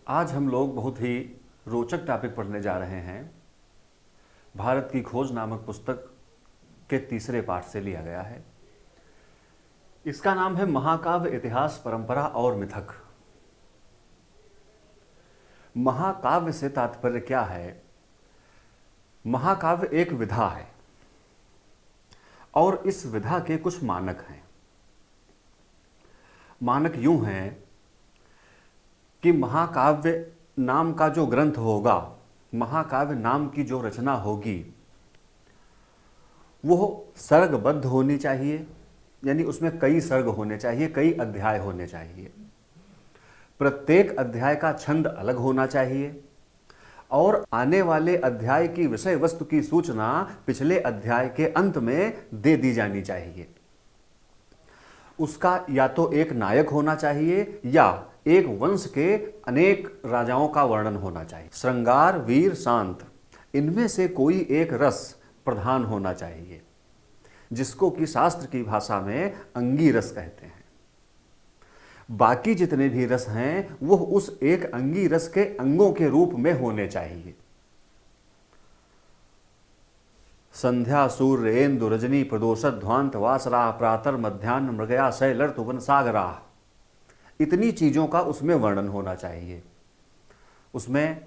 आज हम लोग बहुत ही रोचक टॉपिक पढ़ने जा रहे हैं। भारत की खोज नामक पुस्तक के तीसरे पाठ से लिया गया है। इसका नाम है महाकाव्य, इतिहास, परंपरा और मिथक। महाकाव्य से तात्पर्य क्या है? महाकाव्य एक विधा है और इस विधा के कुछ मानक हैं। मानक यूं हैं कि महाकाव्य नाम का जो ग्रंथ होगा, महाकाव्य नाम की जो रचना होगी, वो सर्गबद्ध होनी चाहिए, यानी उसमें कई सर्ग होने चाहिए, कई अध्याय होने चाहिए। प्रत्येक अध्याय का छंद अलग होना चाहिए और आने वाले अध्याय की विषय वस्तु की सूचना पिछले अध्याय के अंत में दे दी जानी चाहिए। उसका या तो एक नायक होना चाहिए या एक वंश के अनेक राजाओं का वर्णन होना चाहिए। श्रृंगार, वीर, शांत, इनमें से कोई एक रस प्रधान होना चाहिए, जिसको कि शास्त्र की भाषा में अंगी रस कहते हैं। बाकी जितने भी रस हैं वो उस एक अंगी रस के अंगों के रूप में होने चाहिए। संध्या, सूर्य, इंदु, रजनी, प्रदोषत, ध्वांत, वासरा, प्रातर, मध्यान्ह, मृगया, शैलर, तुगन, सागरा, इतनी चीज़ों का उसमें वर्णन होना चाहिए। उसमें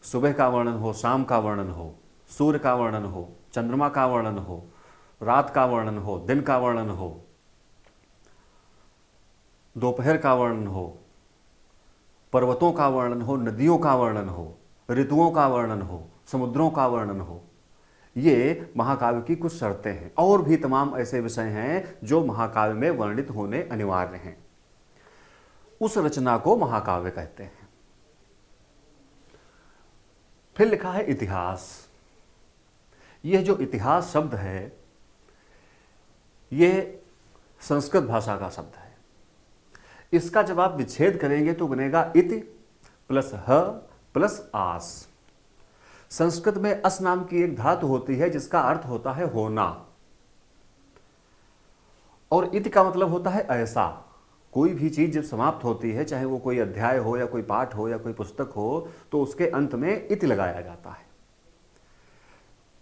सुबह का वर्णन हो, शाम का वर्णन हो, सूर्य का वर्णन हो, चंद्रमा का वर्णन हो, रात का वर्णन हो, दिन का वर्णन हो, दोपहर का वर्णन हो, पर्वतों का वर्णन हो, नदियों का वर्णन हो, ऋतुओं का वर्णन हो, समुद्रों का वर्णन हो। ये महाकाव्य की कुछ शर्तें हैं। और भी तमाम ऐसे विषय हैं जो महाकाव्य में वर्णित होने अनिवार्य हैं। उस रचना को महाकाव्य कहते हैं। फिर लिखा है इतिहास। यह जो इतिहास शब्द है, यह संस्कृत भाषा का शब्द है। इसका जब आप विच्छेद करेंगे तो बनेगा इति प्लस ह प्लस आस। संस्कृत में अस नाम की एक धातु होती है जिसका अर्थ होता है होना, और इति का मतलब होता है ऐसा। कोई भी चीज जब समाप्त होती है, चाहे वो कोई अध्याय हो या कोई पाठ हो या कोई पुस्तक हो, तो उसके अंत में इति लगाया जाता है।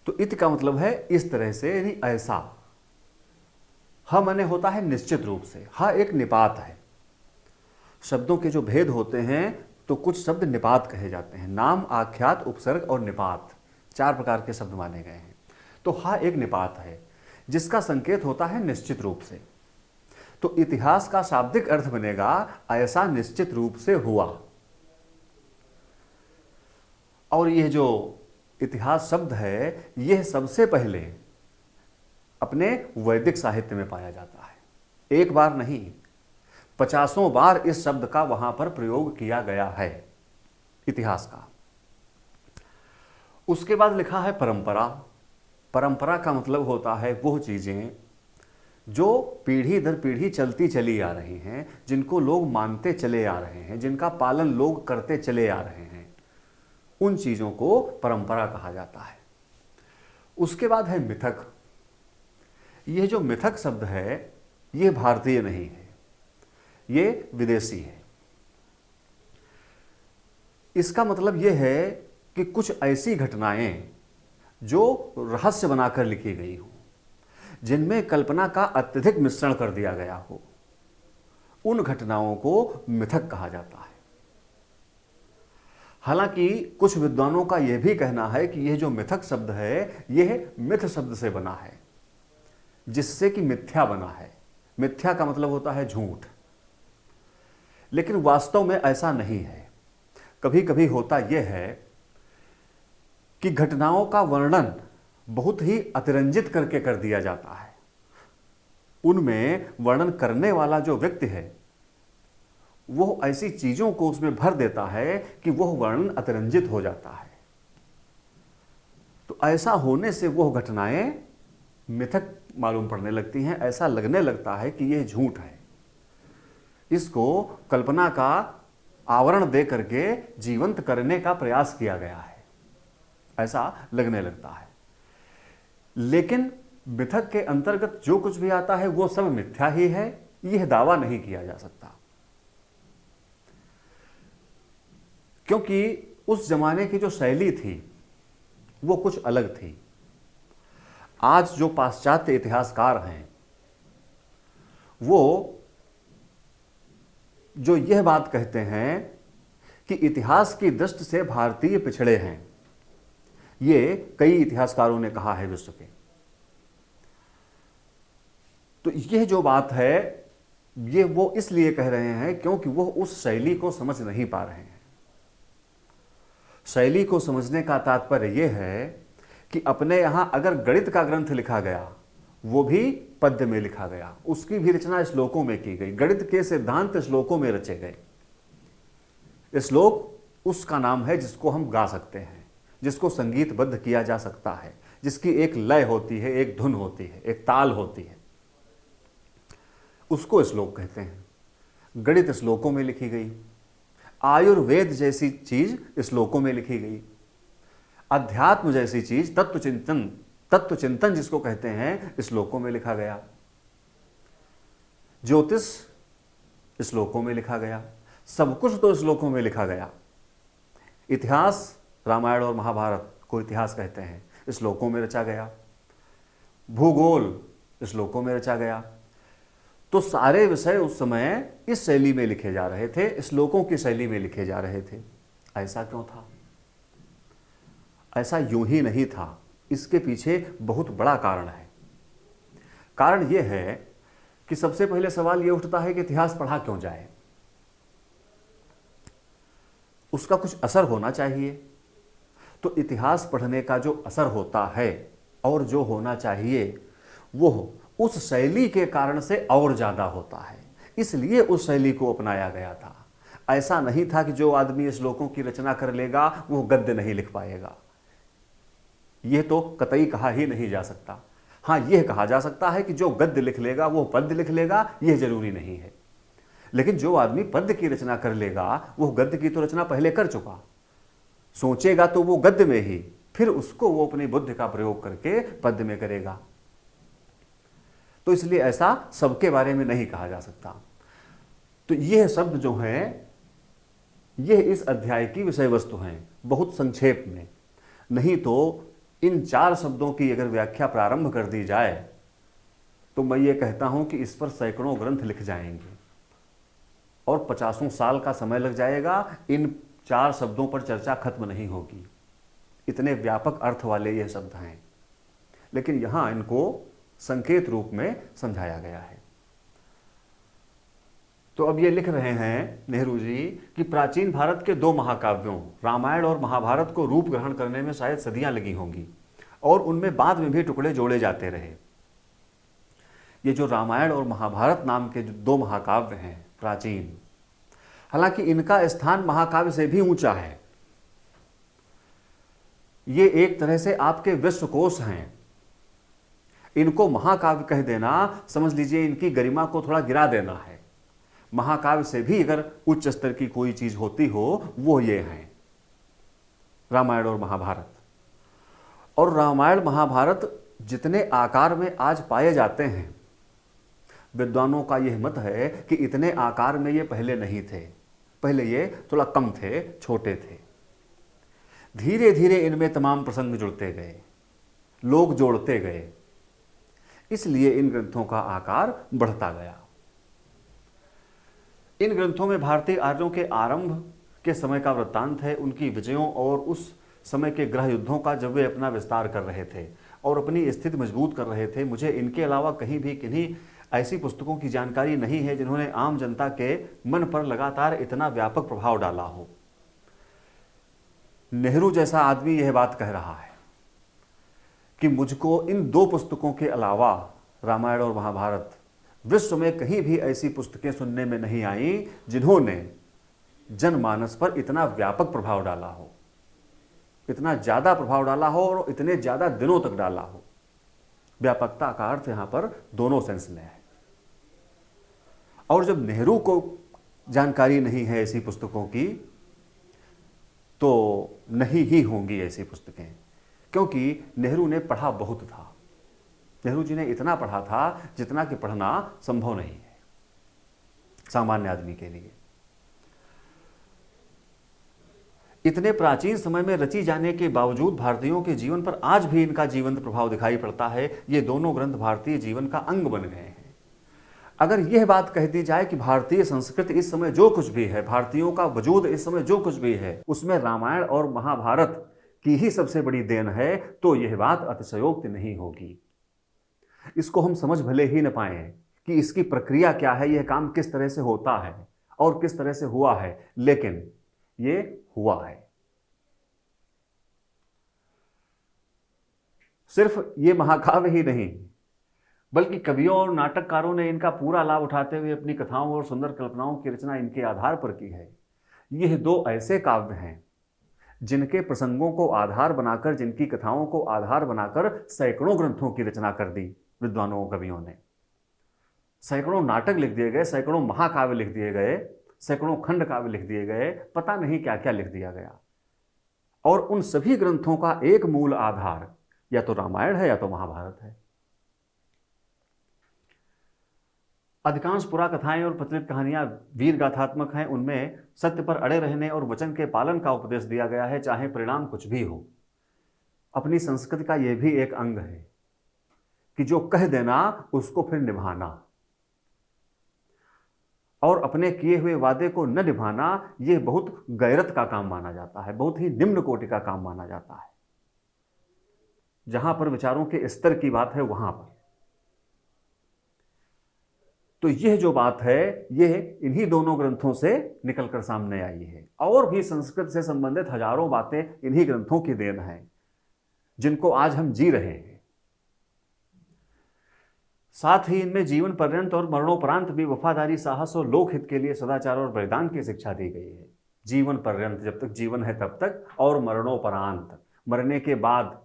तो इति का मतलब है इस तरह से, यानी ऐसा। ह माने होता है निश्चित रूप से। ह एक निपात है। शब्दों के जो भेद होते हैं तो कुछ शब्द निपात कहे जाते हैं। नाम, आख्यात, उपसर्ग और निपात, 4 प्रकार के शब्द माने गए हैं। तो हा एक निपात है जिसका संकेत होता है निश्चित रूप से। तो इतिहास का शाब्दिक अर्थ बनेगा ऐसा निश्चित रूप से हुआ। और यह जो इतिहास शब्द है, यह सबसे पहले अपने वैदिक साहित्य में पाया जाता है। एक बार नहीं, 50 बार इस शब्द का वहां पर प्रयोग किया गया है, इतिहास का। उसके बाद लिखा है परंपरा। परंपरा का मतलब होता है वो चीजें जो पीढ़ी दर पीढ़ी चलती चली आ रही हैं, जिनको लोग मानते चले आ रहे हैं, जिनका पालन लोग करते चले आ रहे हैं, उन चीजों को परंपरा कहा जाता है। उसके बाद है मिथक। यह जो मिथक शब्द है, यह भारतीय नहीं है, ये विदेशी है। इसका मतलब यह है कि कुछ ऐसी घटनाएं जो रहस्य बनाकर लिखी गई हो, जिनमें कल्पना का अत्यधिक मिश्रण कर दिया गया हो, उन घटनाओं को मिथक कहा जाता है। हालांकि कुछ विद्वानों का यह भी कहना है कि यह जो मिथक शब्द है, यह मिथ शब्द से बना है, जिससे कि मिथ्या बना है। मिथ्या का मतलब होता है झूठ, लेकिन वास्तव में ऐसा नहीं है। कभी कभी होता यह है कि घटनाओं का वर्णन बहुत ही अतिरंजित करके कर दिया जाता है। उनमें वर्णन करने वाला जो व्यक्ति है, वो ऐसी चीजों को उसमें भर देता है कि वह वर्णन अतिरंजित हो जाता है। तो ऐसा होने से वह घटनाएं मिथक मालूम पड़ने लगती हैं। ऐसा लगने लगता है कि यह झूठ है। इसको कल्पना का आवरण दे करके जीवंत करने का प्रयास किया गया है, ऐसा लगने लगता है। लेकिन मिथक के अंतर्गत जो कुछ भी आता है वो सब मिथ्या ही है, यह दावा नहीं किया जा सकता। क्योंकि उस जमाने की जो शैली थी वो कुछ अलग थी। आज जो पाश्चात्य इतिहासकार हैं वो जो यह बात कहते हैं कि इतिहास की दृष्टि से भारतीय पिछड़े हैं, ये कई इतिहासकारों ने कहा है विश्व के। तो यह जो बात है ये वो इसलिए कह रहे हैं क्योंकि वो उस शैली को समझ नहीं पा रहे हैं। शैली को समझने का तात्पर्य यह है कि अपने यहां अगर गणित का ग्रंथ लिखा गया वो भी पद्य में लिखा गया, उसकी भी रचना श्लोकों में की गई, गणित के सिद्धांत श्लोकों में रचे गए। श्लोक उसका नाम है जिसको हम गा सकते हैं, जिसको संगीतबद्ध किया जा सकता है, जिसकी एक लय होती है, एक धुन होती है, एक ताल होती है, उसको श्लोक कहते हैं। गणित श्लोकों में लिखी गई, आयुर्वेद जैसी चीज श्लोकों में लिखी गई, अध्यात्म जैसी चीज तत्व चिंतन जिसको कहते हैं श्लोकों में लिखा गया, ज्योतिष श्लोकों में लिखा गया, सब कुछ तो श्लोकों में लिखा गया। इतिहास, रामायण और महाभारत को इतिहास कहते हैं, श्लोकों में रचा गया। भूगोल श्लोकों में रचा गया। तो सारे विषय उस समय इस शैली में लिखे जा रहे थे, श्लोकों की शैली में लिखे जा रहे थे। ऐसा क्यों था? ऐसा यूं ही नहीं था, इसके पीछे बहुत बड़ा कारण है। कारण यह है कि सबसे पहले सवाल यह उठता है कि इतिहास पढ़ा क्यों जाए? उसका कुछ असर होना चाहिए। तो इतिहास पढ़ने का जो असर होता है और जो होना चाहिए वो उस शैली के कारण से और ज्यादा होता है, इसलिए उस शैली को अपनाया गया था। ऐसा नहीं था कि जो आदमी श्लोकों की रचना कर लेगा वो गद्य नहीं लिख पाएगा, यह तो कतई कहा ही नहीं जा सकता। हाँ, यह कहा जा सकता है कि जो गद्य लिख लेगा वो पद्य लिख लेगा, यह जरूरी नहीं है। लेकिन जो आदमी पद्य की रचना कर लेगा वो गद्य की तो रचना पहले कर चुका, सोचेगा तो वो गद्य में ही, फिर उसको वो अपनी बुद्धि का प्रयोग करके पद्य में करेगा। तो इसलिए ऐसा सबके बारे में नहीं कहा जा सकता। तो यह शब्द जो हैं यह इस अध्याय की विषय वस्तु हैं, बहुत संक्षेप में। नहीं तो इन 4 शब्दों की अगर व्याख्या प्रारंभ कर दी जाए तो मैं ये कहता हूं कि इस पर सैकड़ों ग्रंथ लिख जाएंगे और 50 साल का समय लग जाएगा। इन 4 शब्दों पर चर्चा खत्म नहीं होगी, इतने व्यापक अर्थ वाले ये शब्द हैं। लेकिन यहां इनको संकेत रूप में समझाया गया है। तो अब ये लिख रहे हैं नेहरू जी कि प्राचीन भारत के 2 महाकाव्यों रामायण और महाभारत को रूप ग्रहण करने में शायद सदियां लगी होंगी और उनमें बाद में भी टुकड़े जोड़े जाते रहे। ये जो रामायण और महाभारत नाम के जो 2 महाकाव्य हैं प्राचीन, हालांकि इनका स्थान महाकाव्य से भी ऊंचा है। ये एक तरह से आपके विश्वकोश हैं। इनको महाकाव्य कह देना समझ लीजिए इनकी गरिमा को थोड़ा गिरा देना है। महाकाव्य से भी अगर उच्च स्तर की कोई चीज होती हो वो ये हैं रामायण और महाभारत। और रामायण महाभारत जितने आकार में आज पाए जाते हैं, विद्वानों का यह मत है कि इतने आकार में ये पहले नहीं थे। पहले ये थोड़ा कम थे, छोटे थे। धीरे धीरे इनमें तमाम प्रसंग जुड़ते गए, लोग जोड़ते गए, इसलिए इन ग्रंथों का आकार बढ़ता गया। इन ग्रंथों में भारतीय आर्यों के आरंभ के समय का वृत्तांत है, उनकी विजयों और उस समय के गृह युद्धों का, जब वे अपना विस्तार कर रहे थे और अपनी स्थिति मजबूत कर रहे थे। मुझे इनके अलावा कहीं भी किन्हीं ऐसी पुस्तकों की जानकारी नहीं है जिन्होंने आम जनता के मन पर लगातार इतना व्यापक प्रभाव डाला हो। नेहरू जैसा आदमी यह बात कह रहा है कि मुझको इन 2 पुस्तकों के अलावा रामायण और महाभारत विश्व में कहीं भी ऐसी पुस्तकें सुनने में नहीं आई जिन्होंने जनमानस पर इतना व्यापक प्रभाव डाला हो, इतना ज्यादा प्रभाव डाला हो और इतने ज्यादा दिनों तक डाला हो। व्यापकता का अर्थ यहां पर दोनों सेंस में है। और जब नेहरू को जानकारी नहीं है ऐसी पुस्तकों की तो नहीं ही होंगी ऐसी पुस्तकें, क्योंकि नेहरू ने पढ़ा बहुत था। नेहरू जी ने इतना पढ़ा था जितना कि पढ़ना संभव नहीं है सामान्य आदमी के लिए। इतने प्राचीन समय में रची जाने के बावजूद भारतीयों के जीवन पर आज भी इनका जीवंत प्रभाव दिखाई पड़ता है। ये दोनों ग्रंथ भारतीय जीवन का अंग बन गए हैं। अगर यह बात कह दी जाए कि भारतीय संस्कृति इस समय जो कुछ भी है, भारतीयों का वजूद इस समय जो कुछ भी है, उसमें रामायण और महाभारत की ही सबसे बड़ी देन है, तो यह बात अतिशयोक्ति नहीं होगी। इसको हम समझ भले ही न पाए कि इसकी प्रक्रिया क्या है, यह काम किस तरह से होता है और किस तरह से हुआ है, लेकिन ये हुआ है। सिर्फ ये महाकाव्य ही नहीं, बल्कि कवियों और नाटककारों ने इनका पूरा लाभ उठाते हुए अपनी कथाओं और सुंदर कल्पनाओं की रचना इनके आधार पर की है। यह दो ऐसे काव्य हैं जिनके प्रसंगों को आधार बनाकर, जिनकी कथाओं को आधार बनाकर सैकड़ों ग्रंथों की रचना कर दी विद्वानों कवियों ने। सैकड़ों नाटक लिख दिए गए, सैकड़ों महाकाव्य लिख दिए गए, सैकड़ों खंड काव्य लिख दिए गए, पता नहीं क्या क्या लिख दिया गया। और उन सभी ग्रंथों का एक मूल आधार या तो रामायण है या तो महाभारत है। अधिकांश पुराकथाएं और प्रचलित कहानियां वीर गाथात्मक हैं। उनमें सत्य पर अड़े रहने और वचन के पालन का उपदेश दिया गया है, चाहे परिणाम कुछ भी हो। अपनी संस्कृति का यह भी एक अंग है कि जो कह देना उसको फिर निभाना, और अपने किए हुए वादे को न निभाना यह बहुत गैरत का काम माना जाता है, बहुत ही निम्न कोटि का काम माना जाता है। जहां पर विचारों के स्तर की बात है वहां पर तो यह जो बात है यह इन्हीं दोनों ग्रंथों से निकलकर सामने आई है। और भी संस्कृत से संबंधित हजारों बातें इन्हीं ग्रंथों की देन है, जिनको आज हम जी रहे हैं। साथ ही इनमें जीवन पर्यंत और मरणोपरांत भी वफादारी, साहस और लोकहित के लिए सदाचार और बलिदान की शिक्षा दी गई है। जीवन पर्यंत, जब तक जीवन है तब तक, और मरणोपरांत, मरने के बाद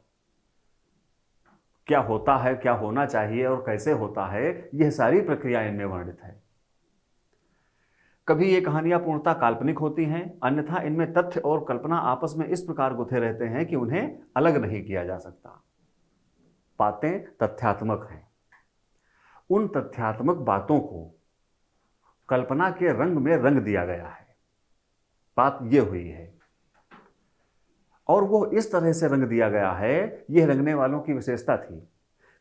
क्या होता है, क्या होना चाहिए और कैसे होता है, यह सारी प्रक्रिया इनमें वर्णित है। कभी ये कहानियां पूर्णतः काल्पनिक होती हैं, अन्यथा इनमें तथ्य और कल्पना आपस में इस प्रकार गुथे रहते हैं कि उन्हें अलग नहीं किया जा सकता। बातें तथ्यात्मक हैं। उन तथ्यात्मक बातों को कल्पना के रंग में रंग दिया गया है। बात यह हुई है, और वो इस तरह से रंग दिया गया है, यह रंगने वालों की विशेषता थी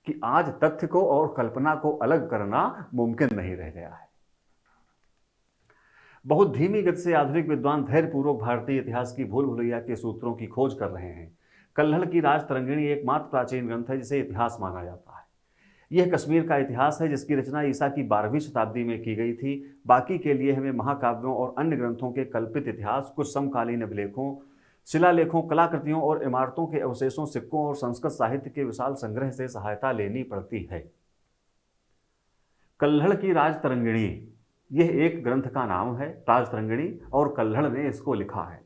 कि आज तथ्य को और कल्पना को अलग करना मुमकिन नहीं रह गया है। बहुत धीमी गति से आधुनिक विद्वान धैर्यपूर्वक भारतीय इतिहास की भूल भुलैया के सूत्रों की खोज कर रहे हैं। कल्हड़ की राजतरंगिणी एकमात्र प्राचीन ग्रंथ है जिसे इतिहास माना जाता है। यह कश्मीर का इतिहास है जिसकी रचना ईसा की 12वीं शताब्दी में की गई थी। बाकी के लिए हमें महाकाव्यों और अन्य ग्रंथों के कल्पित इतिहास, कुछ समकालीन अभिलेखों, शिलालेखों, कलाकृतियों और इमारतों के अवशेषों, सिक्कों और संस्कृत साहित्य के विशाल संग्रह से सहायता लेनी पड़ती है। कल्हड़ की राजतरंगिणी, यह एक ग्रंथ का नाम है, राजतरंगिणी, और कल्हड़ ने इसको लिखा है।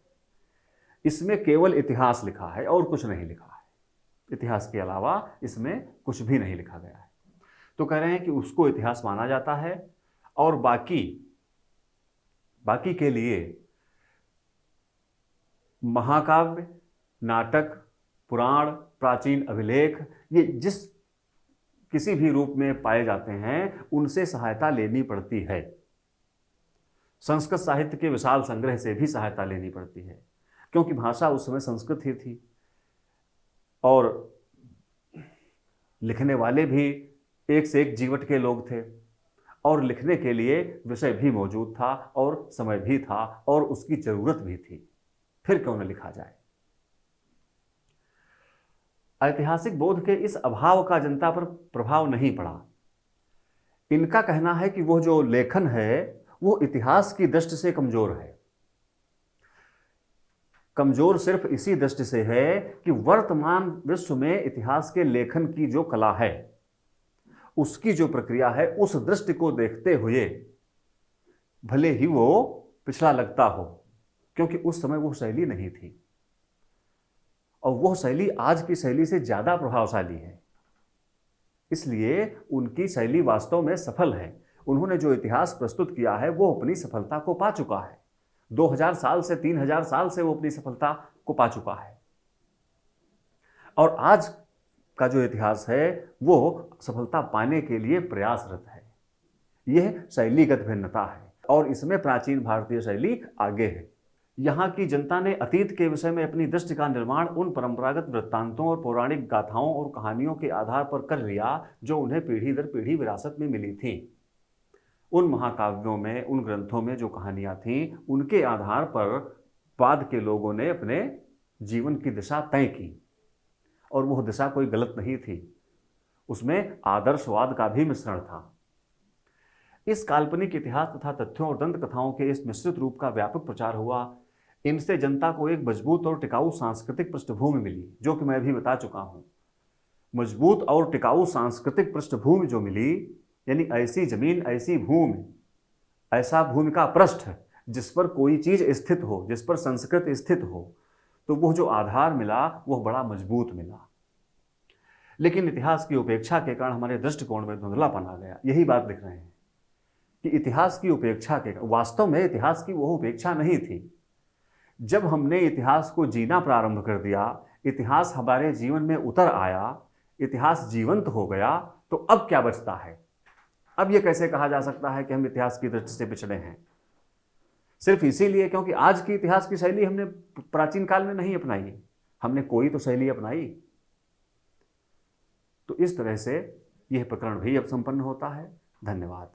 इसमें केवल इतिहास लिखा है और कुछ नहीं लिखा है। इतिहास के अलावा इसमें कुछ भी नहीं लिखा गया है। तो कह रहे हैं कि उसको इतिहास माना जाता है, और बाकी के लिए महाकाव्य, नाटक, पुराण, प्राचीन अभिलेख, ये जिस किसी भी रूप में पाए जाते हैं उनसे सहायता लेनी पड़ती है। संस्कृत साहित्य के विशाल संग्रह से भी सहायता लेनी पड़ती है, क्योंकि भाषा उस समय संस्कृत ही थी और लिखने वाले भी एक से एक जीवट के लोग थे, और लिखने के लिए विषय भी मौजूद था और समय भी था और उसकी जरूरत भी थी। फिर क्यों न लिखा जाए। ऐतिहासिक बोध के इस अभाव का जनता पर प्रभाव नहीं पड़ा। इनका कहना है कि वह जो लेखन है वो इतिहास की दृष्टि से कमजोर है। कमजोर सिर्फ इसी दृष्टि से है कि वर्तमान विश्व में इतिहास के लेखन की जो कला है, उसकी जो प्रक्रिया है, उस दृष्टि को देखते हुए भले ही वो पिछड़ा लगता हो, क्योंकि उस समय वो शैली नहीं थी, और वह शैली आज की शैली से ज्यादा प्रभावशाली है। इसलिए उनकी शैली वास्तव में सफल है। उन्होंने जो इतिहास प्रस्तुत किया है वो अपनी सफलता को पा चुका है। 2000 साल से 3000 साल से वो अपनी सफलता को पा चुका है, और आज का जो इतिहास है वो सफलता पाने के लिए प्रयासरत है। यह शैलीगत भिन्नता है, और इसमें प्राचीन भारतीय शैली आगे है। यहाँ की जनता ने अतीत के विषय में अपनी दृष्टि का निर्माण उन परंपरागत वृत्तांतों और पौराणिक गाथाओं और कहानियों के आधार पर कर लिया जो उन्हें पीढ़ी दर पीढ़ी विरासत में मिली थी। उन महाकाव्यों में, उन ग्रंथों में जो कहानियां थीं, उनके आधार पर बाद के लोगों ने अपने जीवन की दिशा तय की, और वह दिशा कोई गलत नहीं थी, उसमें आदर्शवाद का भी मिश्रण था। इस काल्पनिक इतिहास तथा तथ्यों और दंत कथाओं के इस मिश्रित रूप का व्यापक प्रचार हुआ। इनसे जनता को एक मजबूत और टिकाऊ सांस्कृतिक पृष्ठभूमि मिली, जो कि मैं भी बता चुका हूं। मजबूत और टिकाऊ सांस्कृतिक पृष्ठभूमि जो मिली, यानी ऐसी जमीन, ऐसी भूमि, ऐसा भूमि का पृष्ठ जिस पर कोई चीज स्थित हो, जिस पर संस्कृति स्थित हो, तो वह जो आधार मिला वह बड़ा मजबूत मिला। लेकिन इतिहास की उपेक्षा के कारण हमारे दृष्टिकोण में धुंधलापन आ गया। यही बात लिख रहे हैं कि इतिहास की उपेक्षा के, वास्तव में इतिहास की वह उपेक्षा नहीं थी। जब हमने इतिहास को जीना प्रारंभ कर दिया, इतिहास हमारे जीवन में उतर आया, इतिहास जीवंत हो गया, तो अब क्या बचता है? अब यह कैसे कहा जा सकता है कि हम इतिहास की दृष्टि से पिछड़े हैं? सिर्फ इसीलिए क्योंकि आज की इतिहास की शैली हमने प्राचीन काल में नहीं अपनाई, हमने कोई तो शैली अपनाई। तो इस तरह से यह प्रकरण भी अब संपन्न होता है। धन्यवाद।